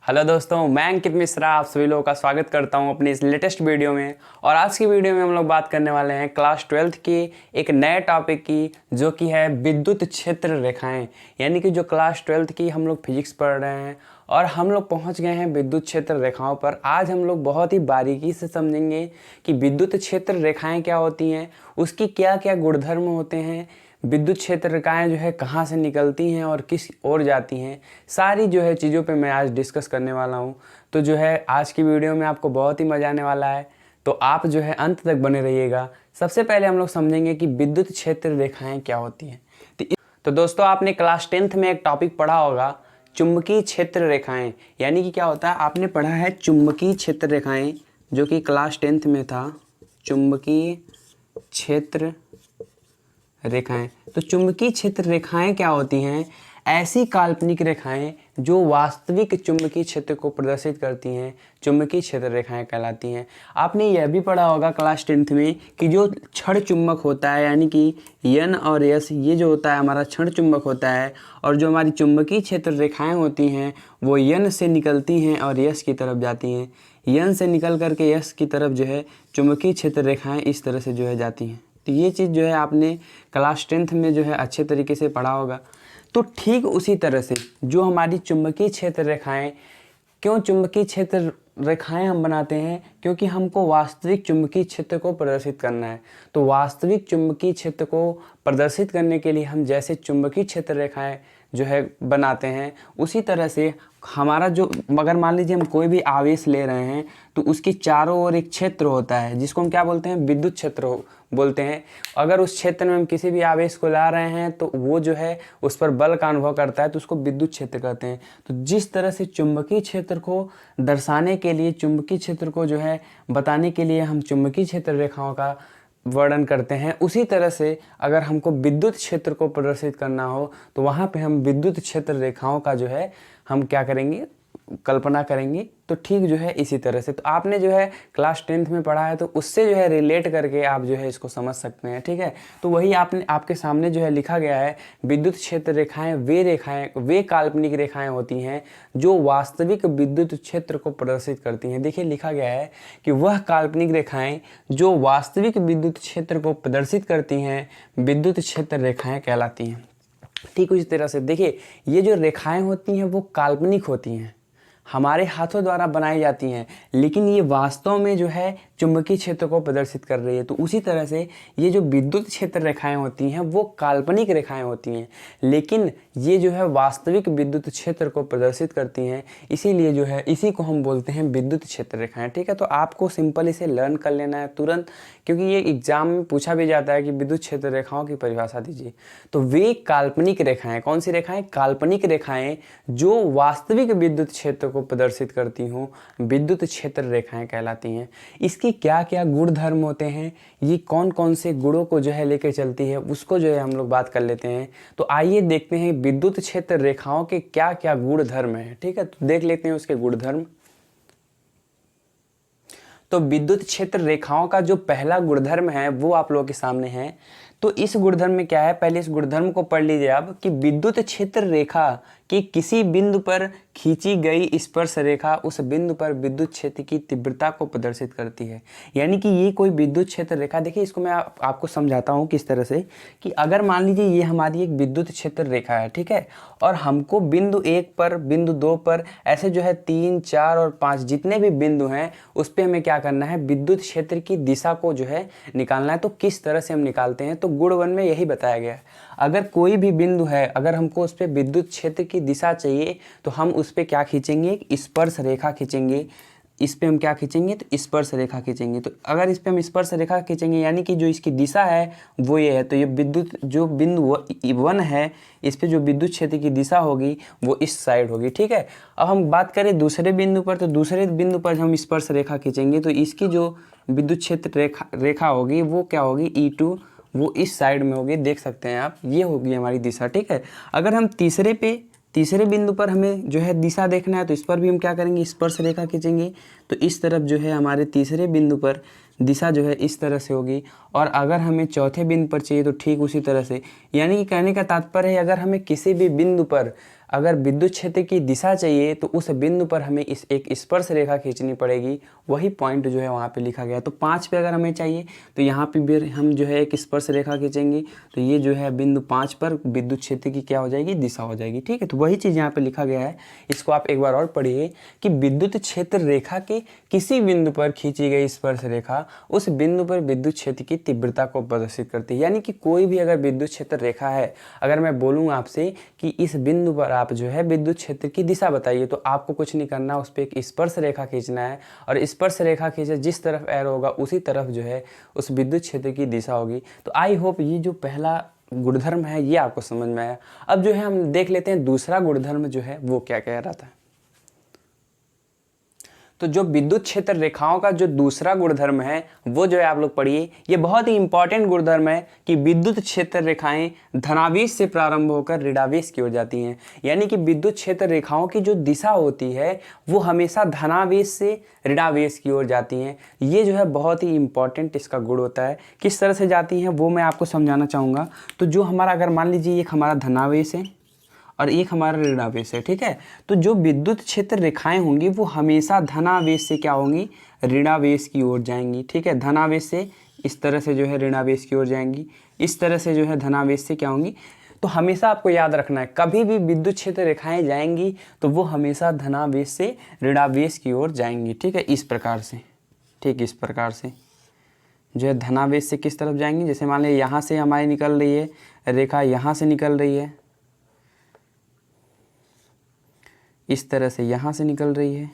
Hello दोस्तों, मैं अंकित मिश्रा आप सभी लोगों का स्वागत करता हूं अपनी इस लेटेस्ट वीडियो में। और आज की वीडियो में हम लोग बात करने वाले हैं क्लास 12th की एक नए टॉपिक की, जो कि है विद्युत क्षेत्र रेखाएं। यानी कि जो क्लास 12th की हम लोग फिजिक्स पढ़ रहे हैं और हम लोग पहुंच गए हैं विद्युत क्षेत्र रेखाओं पर। आज हम लोग बहुत ही बारीकी से समझेंगे कि विद्युत क्षेत्र रेखाएँ क्या होती हैं, उसकी क्या क्या गुणधर्म होते हैं, विद्युत क्षेत्र रेखाएँ जो है कहाँ से निकलती हैं और किस ओर जाती हैं। सारी जो है चीज़ों पे मैं आज डिस्कस करने वाला हूँ। तो जो है आज की वीडियो में आपको बहुत ही मज़ा आने वाला है, तो आप जो है अंत तक बने रहिएगा। सबसे पहले हम लोग समझेंगे कि विद्युत क्षेत्र रेखाएँ क्या होती हैं। तो दोस्तों, आपने क्लास 10th में एक टॉपिक पढ़ा होगा, चुंबकीय क्षेत्र रेखाएँ। यानी कि क्या होता है, आपने पढ़ा है चुंबकीय क्षेत्र रेखाएँ, जो कि क्लास 10th में था, चुंबकीय क्षेत्र रेखाएं। तो चुंबकीय क्षेत्र रेखाएं क्या होती हैं? ऐसी काल्पनिक रेखाएं जो वास्तविक चुंबकीय क्षेत्र को प्रदर्शित करती हैं, चुंबकीय क्षेत्र रेखाएं कहलाती हैं। आपने यह भी पढ़ा होगा क्लास 10th में कि जो क्षण चुंबक होता है, यानी कि यन और यस, ये जो होता है हमारा क्षण चुंबक होता है, और जो हमारी चुंबकीय क्षेत्र रेखाएं होती हैं वो यन से निकलती हैं और यस की तरफ जाती हैं। यन से निकल करके यस की तरफ जो है चुंबकीय क्षेत्र रेखाएं इस तरह से जो है जाती हैं। तो ये चीज़ जो है आपने क्लास 10th में जो है अच्छे तरीके से पढ़ा होगा। तो ठीक उसी तरह से जो हमारी चुंबकीय क्षेत्र रेखाएं, क्यों चुंबकीय क्षेत्र रेखाएं हम बनाते हैं? क्योंकि हमको वास्तविक चुंबकीय क्षेत्र को प्रदर्शित करना है। तो वास्तविक चुंबकीय क्षेत्र को प्रदर्शित करने के लिए हम जैसे चुंबकीय क्षेत्र रेखाएं जो है बनाते हैं, उसी तरह से हमारा जो, अगर मान लीजिए हम कोई भी आवेश ले रहे हैं तो उसके चारों ओर एक क्षेत्र होता है जिसको हम क्या बोलते हैं? विद्युत क्षेत्र बोलते हैं। अगर उस क्षेत्र में हम किसी भी आवेश को ला रहे हैं तो वो जो है उस पर बल का अनुभव करता है, तो उसको विद्युत क्षेत्र कहते हैं। तो जिस तरह से चुंबकीय क्षेत्र को दर्शाने के लिए, चुंबकीय क्षेत्र को जो है बताने के लिए हम चुंबकीय क्षेत्र रेखाओं का वर्णन करते हैं, उसी तरह से अगर हमको विद्युत क्षेत्र को प्रदर्शित करना हो तो वहाँ पे हम विद्युत क्षेत्र रेखाओं का जो है हम क्या करेंगे? कल्पना करेंगे। तो ठीक जो है इसी तरह से, तो आपने जो है क्लास 10th में पढ़ा है तो उससे जो है रिलेट करके आप जो है इसको समझ सकते हैं। ठीक है, तो वही आपने आपके सामने जो है लिखा गया है, विद्युत क्षेत्र रेखाएं वे काल्पनिक रेखाएं होती हैं जो वास्तविक विद्युत क्षेत्र को प्रदर्शित करती हैं। देखिए लिखा गया है कि वह काल्पनिक रेखाएं जो वास्तविक विद्युत क्षेत्र को प्रदर्शित करती हैं विद्युत क्षेत्र रेखाएं कहलाती हैं। ठीक उसी तरह से देखिए, ये जो रेखाएं होती हैं वो काल्पनिक होती हैं, हमारे हाथों द्वारा बनाई जाती हैं, लेकिन ये वास्तव में जो है चुंबकीय क्षेत्र को प्रदर्शित कर रही है। तो उसी तरह से ये जो विद्युत क्षेत्र रेखाएं होती हैं वो काल्पनिक रेखाएं होती हैं, लेकिन ये जो है वास्तविक विद्युत क्षेत्र को प्रदर्शित करती हैं। इसीलिए जो है इसी को हम बोलते हैं विद्युत क्षेत्र रेखाएं। ठीक है, तो आपको सिंपल इसे लर्न कर लेना है तुरंत, क्योंकि ये एग्जाम में पूछा भी जाता है कि विद्युत क्षेत्र रेखाओं की परिभाषा दीजिए। तो वे काल्पनिक रेखाएं, कौन सी रेखाएं? काल्पनिक रेखाएं जो वास्तविक विद्युत क्षेत्र को प्रदर्शित करती हूँ विद्युत क्षेत्र रेखाएं कहलाती हैं। इसकी क्या क्या गुण धर्म होते हैं, ये कौन कौन से गुणों को जो है लेकर चलती है, उसको जो है हम लोग बात कर लेते हैं। तो आइए देखते हैं विद्युत क्षेत्र रेखाओं के क्या क्या गुण धर्म है। ठीक है, तो देख लेते हैं उसके गुण धर्म। तो विद्युत क्षेत्र रेखाओं का जो पहला गुणधर्म है वो आप लोगों के सामने है। तो इस गुणधर्म में क्या है, पहले इस गुणधर्म को पढ़ लीजिए आप, कि विद्युत क्षेत्र रेखा की किसी बिंदु पर खींची गई स्पर्श रेखा उस बिंदु पर विद्युत क्षेत्र की तीव्रता को प्रदर्शित करती है। यानी कि ये कोई विद्युत क्षेत्र रेखा, देखिए इसको मैं आपको समझाता हूँ किस तरह से, कि अगर मान लीजिए ये हमारी एक विद्युत क्षेत्र रेखा है, ठीक है, और हमको बिंदु 1 पर, बिंदु 2 पर, ऐसे जो है 3, 4 और 5 जितने भी बिंदु हैं उस पर हमें क्या करना है? विद्युत क्षेत्र की दिशा को जो है निकालना है। तो किस तरह से हम निकालते हैं? तो गुण 1 में यही बताया गया है। अगर कोई भी बिंदु है, अगर हमको उस पर विद्युत क्षेत्र की दिशा चाहिए तो हम उस पर क्या खींचेंगे? एक स्पर्श रेखा खींचेंगे। इस पे हम क्या खींचेंगे? तो स्पर्श रेखा खींचेंगे। तो अगर इस पे हम स्पर्श रेखा खींचेंगे, यानी कि जो इसकी दिशा है वो ये है, तो ये विद्युत जो बिंदु 1 है, इस पे जो विद्युत क्षेत्र की दिशा होगी वो इस साइड होगी। ठीक है, अब हम बात करें दूसरे बिंदु पर, तो दूसरे बिंदु पर हम स्पर्श रेखा खींचेंगे तो इसकी जो विद्युत क्षेत्र रेखा होगी वो क्या होगी? E2, वो इस साइड में होगी, देख सकते हैं आप, ये होगी हमारी दिशा। ठीक है, अगर हम तीसरे बिंदु पर हमें जो है दिशा देखना है तो इस पर भी हम क्या करेंगे? स्पर्श रेखा खींचेंगे। तो इस तरफ जो है हमारे तीसरे बिंदु पर दिशा जो है इस तरह से होगी। और अगर हमें चौथे बिंदु पर चाहिए तो ठीक उसी तरह से, यानी कि कहने का तात्पर्य है अगर हमें किसी भी बिंदु पर अगर विद्युत क्षेत्र की दिशा चाहिए तो उस बिंदु पर हमें इस एक स्पर्श रेखा खींचनी पड़ेगी, वही पॉइंट जो है वहाँ पे लिखा गया है। तो 5 पे अगर हमें चाहिए तो यहाँ पे भी हम जो है एक स्पर्श रेखा खींचेंगे, तो ये जो है बिंदु 5 पर विद्युत क्षेत्र की क्या हो जाएगी, दिशा हो जाएगी। ठीक है, तो वही चीज़ यहाँ पे लिखा गया है। इसको आप एक बार और पढ़िए कि विद्युत क्षेत्र रेखा के किसी बिंदु पर खींची गई स्पर्श रेखा उस बिंदु पर विद्युत क्षेत्र की तीव्रता को प्रदर्शित करती है। यानी कि कोई भी अगर विद्युत क्षेत्र रेखा है, अगर मैं बोलूँ आपसे कि इस बिंदु पर आप जो है विद्युत क्षेत्र की दिशा बताइए, तो आपको कुछ नहीं करना, उस पर एक स्पर्श रेखा खींचना है और स्पर्श रेखा खींचे जिस तरफ एरो होगा उसी तरफ जो है उस विद्युत क्षेत्र की दिशा होगी। तो आई होप ये जो पहला गुणधर्म है ये आपको समझ में आया। अब जो है हम देख लेते हैं दूसरा गुणधर्म जो है वो क्या कह रहा था। तो जो विद्युत क्षेत्र रेखाओं का जो दूसरा गुणधर्म है वो जो है आप लोग पढ़िए, ये बहुत ही इंपॉर्टेंट गुणधर्म है कि विद्युत क्षेत्र रेखाएं धनावेश से प्रारंभ होकर ऋणावेश की ओर जाती हैं। यानी कि विद्युत क्षेत्र रेखाओं की जो दिशा होती है वो हमेशा धनावेश से ऋणावेश की ओर जाती हैं। ये जो है बहुत ही इंपॉर्टेंट इसका गुण होता है। किस तरह से जाती हैं वो मैं आपको समझाना चाहूँगा। तो जो हमारा अगर मान लीजिए एक हमारा धनावेश है और एक हमारा ऋणावेश है, ठीक है, तो जो विद्युत क्षेत्र रेखाएं होंगी वो हमेशा धनावेश से क्या होंगी, ऋणावेश की ओर जाएंगी। ठीक है, धनावेश से इस तरह से जो है ऋणावेश की ओर जाएंगी, इस तरह से जो है धनावेश से क्या होंगी। तो हमेशा आपको याद रखना है कभी भी विद्युत क्षेत्र रेखाएं जाएंगी तो वो हमेशा धनावेश से ऋणावेश की ओर जाएंगी। ठीक है, इस प्रकार से, ठीक इस प्रकार से जो है धनावेश से किस तरफ जाएंगी। जैसे मान लीजिए यहाँ से हमारी निकल रही है रेखा, यहाँ से निकल रही है, इस तरह से यहाँ से निकल रही है,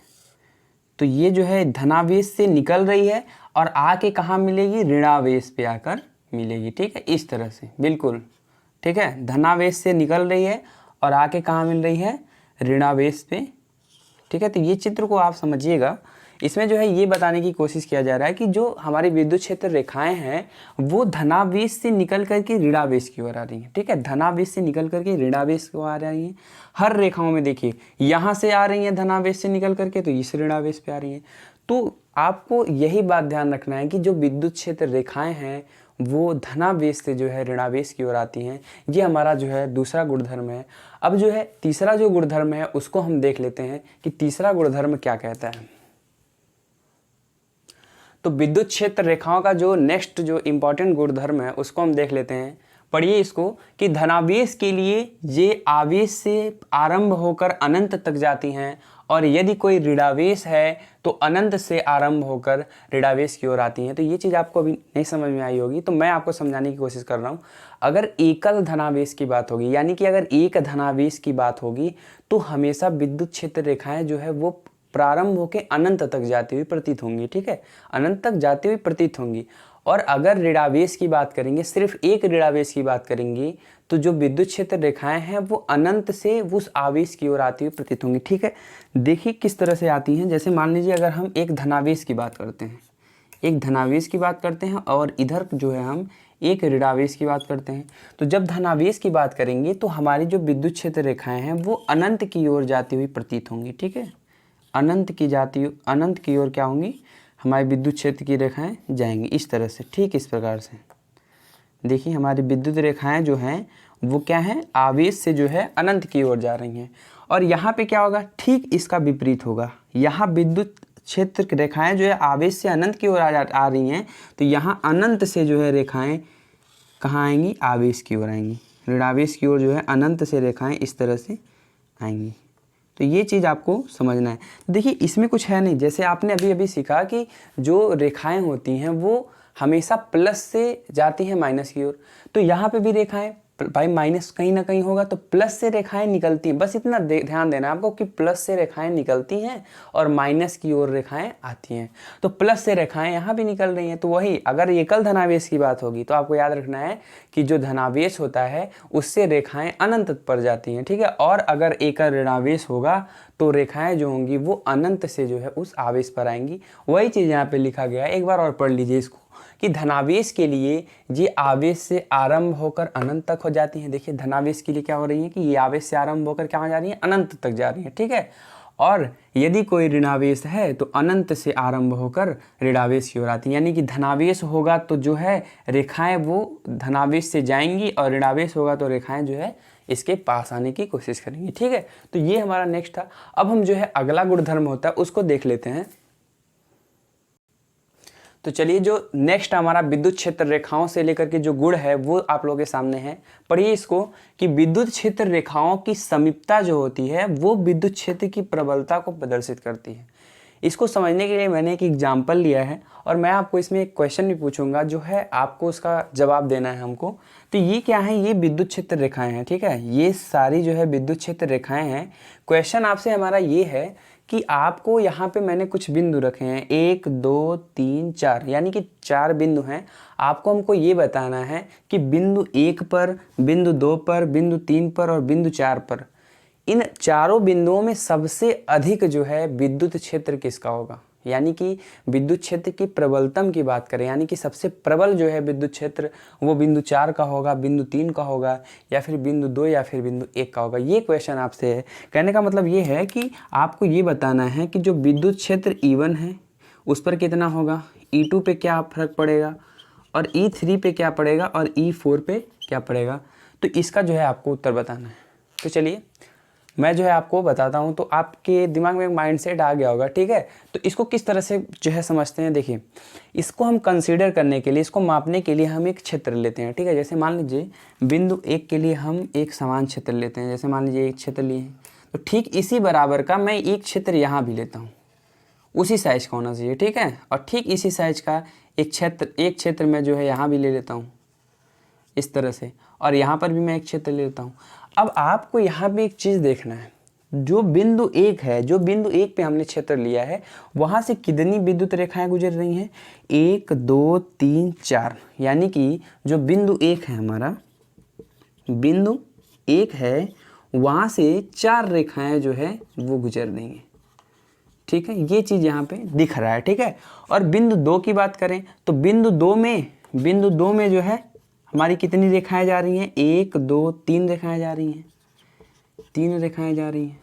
तो ये जो है धनावेश से निकल रही है और आके कहाँ मिलेगी, ऋणावेश पे आकर मिलेगी। ठीक है, इस तरह से बिल्कुल, ठीक है, धनावेश से निकल रही है और आके कहाँ मिल रही है, ऋणावेश पे। ठीक है, तो ये चित्र को आप समझिएगा। इसमें जो है ये बताने की कोशिश किया जा रहा है कि जो हमारी विद्युत क्षेत्र रेखाएं हैं वो धनावेश से निकल करके ऋणावेश की ओर आ रही हैं। ठीक है, धनावेश से निकल करके ऋणावेश की ओर आ रही हैं। हर रेखाओं में देखिए यहाँ से आ रही हैं धनावेश से निकल करके, तो इस ऋणावेश पे आ रही हैं। तो आपको यही बात ध्यान रखना है कि जो विद्युत क्षेत्र रेखाएं हैं वो धनावेश से जो है ऋणावेश की ओर आती हैं। ये हमारा जो है दूसरा गुणधर्म है। अब जो है तीसरा जो गुणधर्म है उसको हम देख लेते हैं कि तीसरा गुणधर्म क्या कहता है। तो विद्युत क्षेत्र रेखाओं का जो नेक्स्ट जो इंपॉर्टेंट गुणधर्म है उसको हम देख लेते हैं। पढ़िए इसको कि धनावेश के लिए ये आवेश से आरंभ होकर अनंत तक जाती हैं और यदि कोई ऋणावेश है तो अनंत से आरंभ होकर ऋणावेश की ओर आती हैं। तो ये चीज़ आपको अभी नहीं समझ में आई होगी, तो मैं आपको समझाने की कोशिश कर रहा हूँ। अगर एकल धनावेश की बात होगी, यानी कि अगर एक धनावेश की बात होगी, तो हमेशा विद्युत क्षेत्र रेखाएं जो है वो प्रारंभ होकर अनंत तक जाती हुई प्रतीत होंगी। ठीक है, अनंत तक जाती हुई प्रतीत होंगी। और अगर ऋणावेश की बात करेंगे, सिर्फ एक ऋणावेश की बात करेंगे, तो जो विद्युत क्षेत्र रेखाएं हैं वो अनंत से उस आवेश की ओर आती हुई प्रतीत होंगी। ठीक है, देखिए किस तरह से आती हैं। जैसे मान लीजिए अगर हम एक धनावेश की बात करते हैं, एक धनावेश की बात करते हैं और इधर जो है हम एक ऋणावेश की बात करते हैं, तो जब धनावेश की बात करेंगे तो हमारी जो विद्युत क्षेत्र रेखाएं हैं वो अनंत की ओर जाती हुई प्रतीत होंगी। ठीक है, अनंत की ओर क्या होंगी, हमारी विद्युत क्षेत्र की रेखाएं जाएंगी इस तरह से। ठीक इस प्रकार से देखिए हमारी विद्युत रेखाएं जो हैं वो क्या हैं, आवेश से जो है अनंत की ओर जा रही हैं। और यहाँ पे क्या होगा, ठीक इसका विपरीत होगा। यहाँ विद्युत क्षेत्र की रेखाएं जो है आवेश से अनंत की ओर आ रही हैं, तो यहाँ अनंत से जो है रेखाएं कहाँ आएंगी, आवेश की ओर आएंगी। ऋणावेश की ओर जो है अनंत से रेखाएं इस तरह से आएंगी। तो ये चीज़ आपको समझना है। देखिए इसमें कुछ है नहीं, जैसे आपने अभी अभी सीखा कि जो रेखाएं होती हैं वो हमेशा प्लस से जाती हैं माइनस की ओर, तो यहाँ पे भी रेखाएं भाई माइनस कहीं ना कहीं होगा, तो प्लस से रेखाएं निकलती हैं। बस इतना ध्यान देना आपको कि प्लस से रेखाएं निकलती हैं और माइनस की ओर रेखाएं आती हैं। तो प्लस से रेखाएं यहाँ भी निकल रही हैं। तो वही अगर एकल धनावेश की बात होगी तो आपको याद रखना है कि जो धनावेश होता है उससे रेखाएं अनंत पर जाती हैं। ठीक है, और अगर एकल ऋणावेश होगा तो रेखाएं जो होंगी वो अनंत से जो है उस आवेश पर आएंगी। वही चीज़ यहाँ पे लिखा गया है, एक बार और पढ़ लीजिए इसको कि धनावेश के लिए ये आवेश से आरंभ होकर अनंत तक हो जाती हैं। देखिए धनावेश के लिए क्या हो रही है कि ये आवेश से आरंभ होकर कहाँ जा रही है, अनंत तक जा रही है। ठीक है, और यदि कोई ऋणावेश है तो अनंत से आरंभ होकर ऋणावेश की ओर आती है। यानी कि धनावेश होगा तो जो है रेखाएं वो धनावेश से जाएंगी और ऋणावेश होगा तो रेखाएं जो है इसके पास आने की कोशिश करेंगी। ठीक है, तो ये हमारा नेक्स्ट था। अब हम जो है अगला गुणधर्म होता है उसको देख लेते हैं। तो चलिए, जो नेक्स्ट हमारा विद्युत क्षेत्र रेखाओं से लेकर के जो गुण है वो आप लोगों के सामने है। पढ़िए इसको कि विद्युत क्षेत्र रेखाओं की समीपता जो होती है वो विद्युत क्षेत्र की प्रबलता को प्रदर्शित करती है। इसको समझने के लिए मैंने एक एग्जाम्पल लिया है और मैं आपको इसमें एक क्वेश्चन भी पूछूंगा जो है आपको उसका जवाब देना है हमको। तो ये क्या है, ये विद्युत क्षेत्र रेखाएं हैं। ठीक है, ये सारी जो है विद्युत क्षेत्र रेखाएं हैं। क्वेश्चन आपसे हमारा ये है कि आपको यहाँ पे मैंने कुछ बिंदु रखे हैं 1 2 3 4, यानी कि 4 बिंदु हैं। आपको हमको ये बताना है कि बिंदु 1 पर, बिंदु 2 पर, बिंदु 3 पर और बिंदु 4 पर, इन चारों बिंदुओं में सबसे अधिक जो है विद्युत क्षेत्र किसका होगा। यानी कि विद्युत क्षेत्र की प्रबलतम की बात करें, यानी कि सबसे प्रबल जो है विद्युत क्षेत्र वो बिंदु 4 का होगा, बिंदु 3 का होगा, या फिर बिंदु 2 या फिर बिंदु 1 का होगा। ये क्वेश्चन आपसे है। कहने का मतलब ये है कि आपको ये बताना है कि जो विद्युत क्षेत्र E1 है उस पर कितना होगा, E2 पे क्या फर्क पड़ेगा और E3 पे क्या पड़ेगा और E4 पे क्या पड़ेगा। तो इसका जो है आपको उत्तर बताना है। तो चलिए मैं जो है आपको बताता हूँ, तो आपके दिमाग में एक माइंडसेट आ गया होगा। ठीक है, तो इसको किस तरह से जो है समझते हैं। देखिए, इसको हम कंसीडर करने के लिए, इसको मापने के लिए हम एक क्षेत्र लेते हैं। ठीक है, जैसे मान लीजिए बिंदु 1 के लिए हम एक समान क्षेत्र लेते हैं। जैसे मान लीजिए एक क्षेत्र लिए, तो ठीक इसी बराबर का मैं एक क्षेत्र यहाँ भी लेता हूँ, उसी साइज का होना चाहिए। ठीक है, और ठीक इसी साइज का एक क्षेत्र मैं जो है यहाँ भी ले लेता हूँ इस तरह से, और यहाँ पर भी मैं एक क्षेत्र ले लेता हूँ। अब आपको यहाँ पे एक चीज़ देखना है, जो बिंदु 1 है, जो बिंदु 1 पे हमने क्षेत्र लिया है वहाँ से कितनी विद्युत रेखाएं गुजर रही हैं, 1 2 3 4। यानी कि जो बिंदु 1 है, हमारा बिंदु 1 है, वहाँ से 4 रेखाएं जो है वो गुजर रही हैं। ठीक है, ये चीज़ यहाँ पे दिख रहा है। ठीक है, और बिंदु 2 की बात करें तो बिंदु 2 में जो है हमारी कितनी रेखाएं जा रही हैं, 1 2 3 रेखाएं जा रही हैं, 3 रेखाएं जा रही हैं।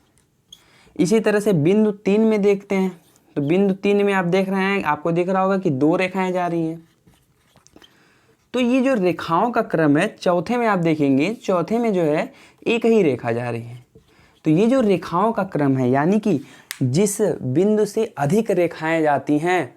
इसी तरह से बिंदु 3 में देखते हैं, तो बिंदु 3 में आप देख रहे हैं, आपको दिख रहा होगा कि 2 रेखाएं जा रही हैं। तो ये जो रेखाओं का क्रम है, चौथे में आप देखेंगे, चौथे में जो है एक ही रेखा जा रही है। तो ये जो रेखाओं का क्रम है, यानी कि जिस बिंदु से अधिक रेखाएं जाती हैं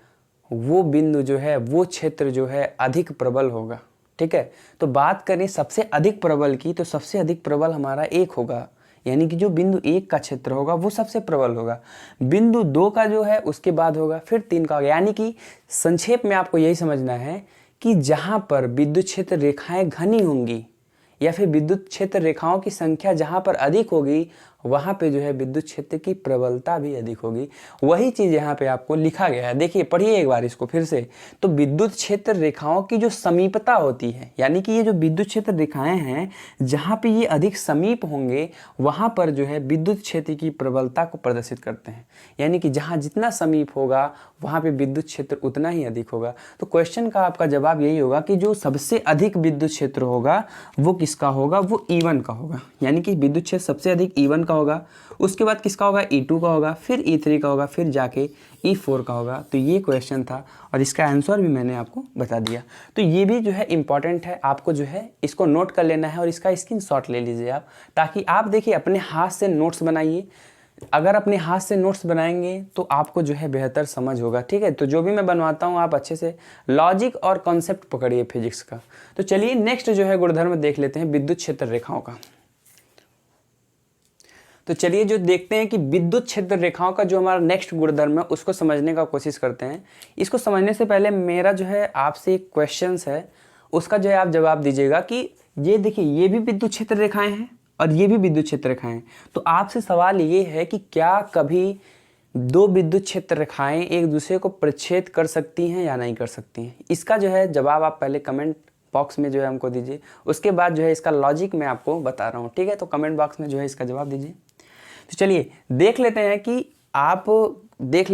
वो बिंदु जो है, वो क्षेत्र जो है अधिक प्रबल होगा। ठीक है, तो बात करें सबसे अधिक प्रबल की, तो सबसे अधिक प्रबल हमारा 1 होगा। यानी कि जो बिंदु 1 का क्षेत्र होगा वो सबसे प्रबल होगा। बिंदु 2 का जो है उसके बाद होगा, फिर 3 का होगा। यानी कि संक्षेप में आपको यही समझना है कि जहाँ पर विद्युत क्षेत्र रेखाएं घनी होंगी या फिर विद्युत क्षेत्र रेखाओं की संख्या जहाँ पर अधिक होगी वहाँ पे जो है विद्युत क्षेत्र की प्रबलता भी अधिक होगी। वही चीज़ यहाँ पे आपको लिखा गया है। देखिए, पढ़िए एक बार इसको फिर से। तो विद्युत क्षेत्र रेखाओं की जो समीपता होती है, यानी कि ये जो विद्युत क्षेत्र रेखाएं हैं जहाँ पे ये अधिक समीप होंगे वहाँ पर जो है विद्युत क्षेत्र की प्रबलता को प्रदर्शित करते हैं। यानी कि जहाँ जितना समीप होगा वहाँ पे विद्युत क्षेत्र उतना ही अधिक होगा। तो क्वेश्चन का आपका जवाब यही होगा कि जो सबसे अधिक विद्युत क्षेत्र होगा वो किसका होगा, वो E1 का होगा। यानी कि विद्युत क्षेत्र सबसे अधिक E1 का होगा, उसके बाद किसका होगा, E2 का होगा, फिर E3 का होगा, फिर जाके E4 का होगा। तो ये क्वेश्चन था और इसका आंसर भी मैंने आपको बता दिया। तो ये भी जो है इम्पॉर्टेंट है, आपको जो है इसको नोट कर लेना है और इसका स्क्रीनशॉट ले लीजिए आप, ताकि आप देखिए अपने हाथ से नोट्स बनाइए। अगर अपने हाथ से नोट्स बनाएंगे तो आपको जो है बेहतर समझ होगा। ठीक है, तो जो भी मैं बनवाता हूँ आप अच्छे से लॉजिक और कॉन्सेप्ट पकड़िए फिजिक्स का। तो चलिए नेक्स्ट जो है गुणधर्म देख लेते हैं विद्युत क्षेत्र रेखाओं का। तो चलिए जो देखते हैं कि विद्युत क्षेत्र रेखाओं का जो हमारा नेक्स्ट गुणधर्म है उसको समझने का कोशिश करते हैं। इसको समझने से पहले मेरा जो है आपसे एक क्वेश्चंस है, उसका जो है आप जवाब दीजिएगा कि ये देखिए ये भी विद्युत क्षेत्र रेखाएं हैं और ये भी विद्युत क्षेत्र रेखाएं हैं। तो आपसे सवाल ये है कि क्या कभी दो विद्युत क्षेत्र रेखाएं एक दूसरे को प्रच्छेद कर सकती हैं या नहीं कर सकती हैं? इसका जो है जवाब आप पहले कमेंट बॉक्स में जो है हमको दीजिए, उसके बाद जो है इसका लॉजिक मैं आपको बता रहा हूँ। ठीक है, तो कमेंट बॉक्स में जो है इसका जवाब दीजिए। तो चलिए देख लेते हैं कि आप देख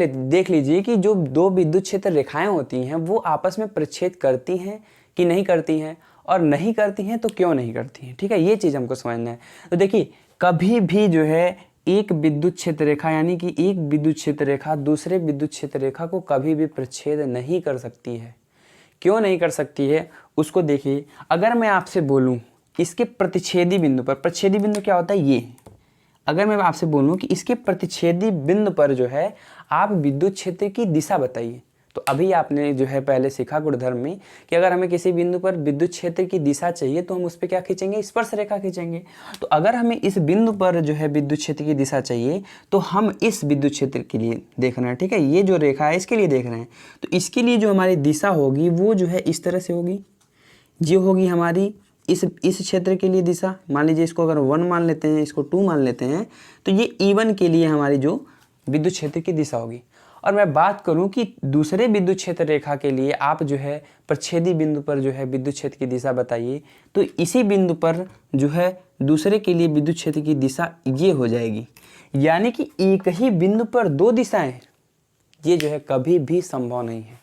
लीजिए कि जो दो विद्युत क्षेत्र रेखाएं होती हैं वो आपस में प्रच्छेद करती हैं कि नहीं करती हैं, और नहीं करती हैं तो क्यों नहीं करती हैं। ठीक है, ये चीज़ हमको समझना है। तो देखिए कभी भी जो है एक विद्युत क्षेत्र रेखा यानी कि एक विद्युत क्षेत्र रेखा दूसरे विद्युत क्षेत्र रेखा को कभी भी प्रच्छेद नहीं कर सकती है। क्यों नहीं कर सकती है उसको देखिए। अगर मैं आपसे बोलूं इसके प्रतिच्छेदी बिंदु पर, प्रतिच्छेदी बिंदु क्या होता है ये, अगर मैं आपसे बोलूं कि इसके प्रतिच्छेदी बिंदु पर जो है आप विद्युत क्षेत्र की दिशा बताइए, तो अभी आपने जो है पहले सीखा गुणधर्म में कि अगर हमें किसी बिंदु पर विद्युत क्षेत्र की दिशा चाहिए तो हम उस पर क्या खींचेंगे, स्पर्श रेखा खींचेंगे। तो अगर हमें इस बिंदु पर जो है विद्युत क्षेत्र की दिशा चाहिए तो हम इस विद्युत क्षेत्र के लिए देख रहे हैं, ठीक है, ये जो रेखा है इसके लिए देख रहे हैं। तो इसके लिए जो हमारी दिशा होगी वो जो है इस तरह से होगी, ये होगी हमारी इस क्षेत्र के लिए दिशा। मान लीजिए इसको अगर 1 मान लेते हैं, इसको 2 मान लेते हैं, तो ये E1 के लिए हमारी जो विद्युत क्षेत्र की दिशा होगी। और मैं बात करूं कि दूसरे विद्युत क्षेत्र रेखा के लिए आप जो है प्रच्छेदी बिंदु पर जो है विद्युत क्षेत्र की दिशा बताइए, तो इसी बिंदु पर जो है दूसरे के लिए विद्युत क्षेत्र की दिशा ये हो जाएगी। यानी कि एक ही बिंदु पर 2 दिशाएं, ये जो है कभी भी संभव नहीं है।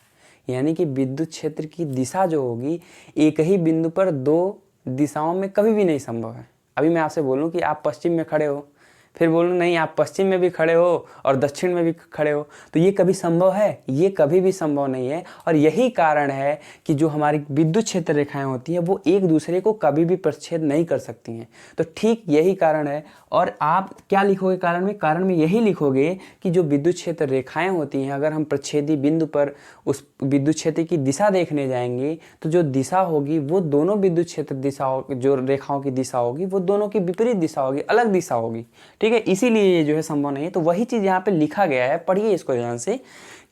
यानी कि विद्युत क्षेत्र की दिशा जो होगी एक ही बिंदु पर 2 दिशाओं में कभी भी नहीं संभव है। अभी मैं आपसे बोलूं कि आप पश्चिम में खड़े हो, फिर बोलूं नहीं आप पश्चिम में भी खड़े हो और दक्षिण में भी खड़े हो, तो ये कभी संभव है? ये कभी भी संभव नहीं है। और यही कारण है कि जो हमारी विद्युत क्षेत्र रेखाएं होती हैं वो एक दूसरे को कभी भी प्रच्छेद नहीं कर सकती हैं। तो ठीक यही कारण है। और आप क्या लिखोगे कारण में? कारण में यही लिखोगे कि जो विद्युत क्षेत्र रेखाएं होती हैं, अगर हम प्रच्छेदी बिंदु पर उस विद्युत क्षेत्र की दिशा देखने जाएंगे तो जो दिशा होगी वो दोनों विद्युत क्षेत्र दिशाओं, जो रेखाओं की दिशा होगी वो दोनों की विपरीत दिशा होगी, अलग दिशा होगी, ठीक है। इसीलिए ये जो है संभव नहीं है। तो वही चीज़ यहाँ पे लिखा गया है, पढ़िए इसको ध्यान से,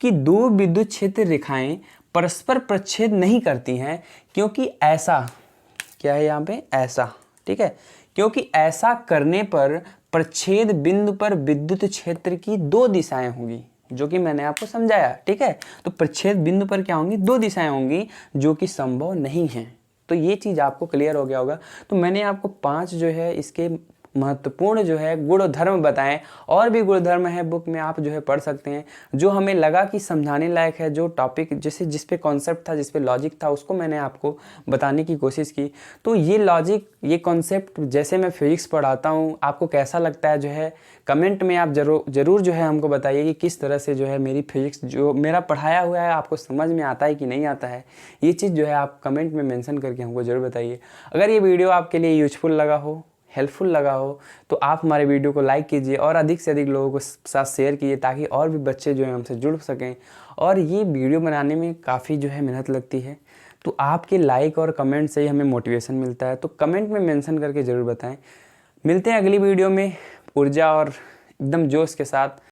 कि 2 विद्युत क्षेत्र रेखाएं परस्पर प्रच्छेद नहीं करती हैं क्योंकि ऐसा क्या है यहाँ पे, ऐसा, ठीक है, क्योंकि ऐसा करने पर प्रच्छेद बिंदु पर विद्युत क्षेत्र की 2 दिशाएं होंगी, जो कि मैंने आपको समझाया, ठीक है। तो प्रच्छेद बिंदु पर क्या होंगी, 2 दिशाएं होंगी जो कि संभव नहीं है। तो ये चीज़ आपको क्लियर हो गया होगा। तो मैंने आपको 5 जो है इसके महत्वपूर्ण जो है गुणधर्म बताएं, और भी गुणधर्म है बुक में, आप जो है पढ़ सकते हैं। जो हमें लगा कि समझाने लायक है, जो टॉपिक जैसे जिस पे कॉन्सेप्ट था, जिस पे लॉजिक था, उसको मैंने आपको बताने की कोशिश की। तो ये लॉजिक, ये कॉन्सेप्ट जैसे मैं फिजिक्स पढ़ाता हूँ, आपको कैसा लगता है जो है कमेंट में आप जरूर जो है हमको बताइए कि किस तरह से जो है मेरी फिजिक्स जो मेरा पढ़ाया हुआ है आपको समझ में आता है कि नहीं आता है। ये चीज़ जो है आप कमेंट में मेंशन करके हमको ज़रूर बताइए। अगर ये वीडियो आपके लिए यूजफुल लगा हो, हेल्पफुल लगा हो, तो आप हमारे वीडियो को लाइक कीजिए और अधिक से अधिक लोगों के साथ शेयर कीजिए, ताकि और भी बच्चे जो हैं हमसे जुड़ सकें। और ये वीडियो बनाने में काफ़ी जो है मेहनत लगती है, तो आपके लाइक और कमेंट से ही हमें मोटिवेशन मिलता है। तो कमेंट में मेंशन करके ज़रूर बताएं। मिलते हैं अगली वीडियो में ऊर्जा और एकदम जोश के साथ।